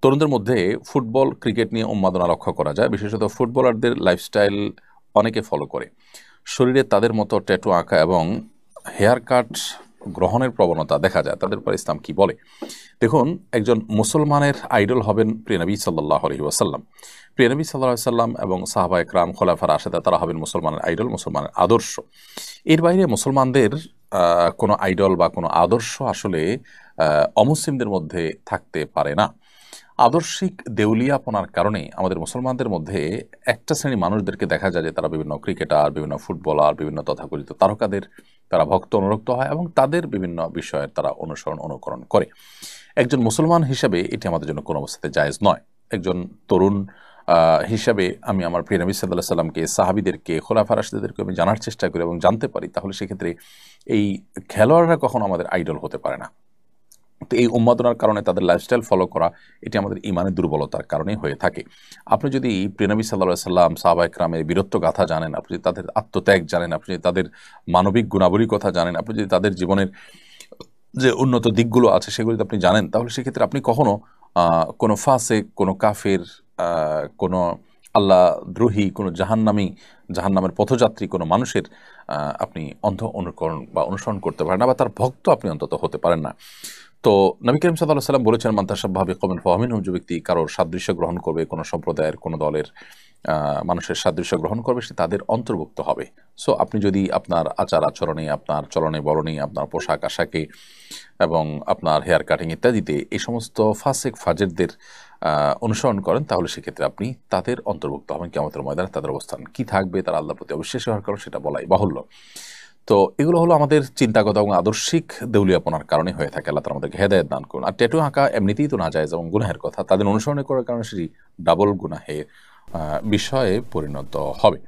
তরুণদের মধ্যে football, cricket নিয়ে উন্মাদনা লক্ষ্য করা যায়। বিশেষত ফুটবলারদের লাইফস্টাইল অনেকে ফলো করে। শরীরে তাদের মতো ট্যাটু আঁকা এবং হেয়ার কাট গ্রহণের প্রবণতা দেখা যায়। তাদের উপর ইসলাম কি বলে? দেখুন, একজন মুসলমানের আইডল হবেন প্রিয় নবী সাল্লাল্লাহু আলাইহি ওয়াসাল্লাম। প্রিয় নবী সাল্লাল্লাহু আলাইহি ওয়াসাল্লাম এবং সাহাবায়ে কেরাম, খোলাফায়ে রাশেদা তারা হবেন মুসলমানের আইডল, মুসলমানের আদর্শ। এর বাইরে মুসলমানদের কোনো আইডল বা কোনো আদর্শ আসলে অমুসলিমদের মধ্যে থাকতে পারে না। আদর্শিক দেউলিয়াপনার কারণে আমাদের মুসলমানদের মধ্যে একটা শ্রেণী মানুষদেরকে দেখা যায় যে তারা বিভিন্ন ক্রিকেটার, বিভিন্ন ফুটবলার, বিভিন্ন তথাকথিত তারকাদের তারা ভক্ত অনুরক্ত হয় এবং তাদের বিভিন্ন বিষয়ের তারা অনুসরণ অনুকরণ করে। একজন মুসলমান হিসাবে এটি আমাদের জন্য কোনো অবস্থাতে জায়েজ নয়। একজন তরুণ হিসাবে আমি আমার প্রিয় নবী সাল্লাল্লাহু আলাইহি সাল্লামকে, সাহাবীদেরকে, খোলাফায়ে রাশিদিনদেরকে আমি জানার চেষ্টা করি এবং জানতে পারি, তাহলে সেক্ষেত্রে এই খেলোয়াড়রা কখনো আমাদের আইডল হতে পারে না। তো এই উন্মাদনার কারণে তাদের লাইফস্টাইল ফলো করা, এটি আমাদের ইমানের দুর্বলতার কারণেই হয়ে থাকে। আপনি যদি প্রিয় নবী সাল্লাল্লাহু আলাইহি সাল্লাম, সাহাবায়ে কেরামের বীরত্ব গাথা জানেন, আপনি যদি তাদের আত্মত্যাগ জানেন, আপনি যদি তাদের মানবিক গুণাবলীর কথা জানেন, আপনি যদি তাদের জীবনের যে উন্নত দিকগুলো আছে সেগুলো যদি আপনি জানেন, তাহলে সেক্ষেত্রে আপনি কখনো কোনো ফাসেক, কোনো কাফের, কোনো আল্লাহ দ্রোহী, কোনো জাহান্নামের পথযাত্রী কোনো মানুষের আপনি অন্ধ অনুকরণ বা অনুসরণ করতে পারেন না, বা তার ভক্ত আপনি অন্তত হতে পারেন না। তো নবী করিম সাল্লাল্লাহু আলাইহি ওয়াসাল্লাম বলেছেন, মান তাশাব্বাহা বিকওমিন ফাহুয়া মিনহুম, যে ব্যক্তি কারোর সাদৃশ্য গ্রহণ করবে, কোনো সম্প্রদায়ের, কোনো দলের মানুষের সাদৃশ্য গ্রহণ করবে, সে তাদের অন্তর্ভুক্ত হবে। সো আপনি যদি আপনার আচার আচরণে, আপনার চলনে বলনে, আপনার পোশাক আশাকে এবং আপনার হেয়ার কাটিং ইত্যাদিতে এই সমস্ত ফাসেক ফাজেরদের অনুসরণ করেন, তাহলে সেক্ষেত্রে আপনি তাদের অন্তর্ভুক্ত হবেন। কিয়ামতের ময়দানে তাদের অবস্থান কি থাকবে, তারা আল্লাহর প্রতি অবিশ্বাসী হওয়ার কারণ, সেটা বলাই বাহুল্য। তো এগুলো হলো আমাদের চিন্তাগত এবং আদর্শিক দেউলিয়াপনার কারণে হয়ে থাকে। আল্লাহ তাআলা আমাদেরকে হেদায়েত দান করুন। আর ট্যাটু আঁকা এমনিতেই তো নাজায়েজ এবং গুনাহের কথা, তাদের অনুসরণ করার কারণে সেটি ডাবল গুনাহের বিষয়ে পরিণত হবে।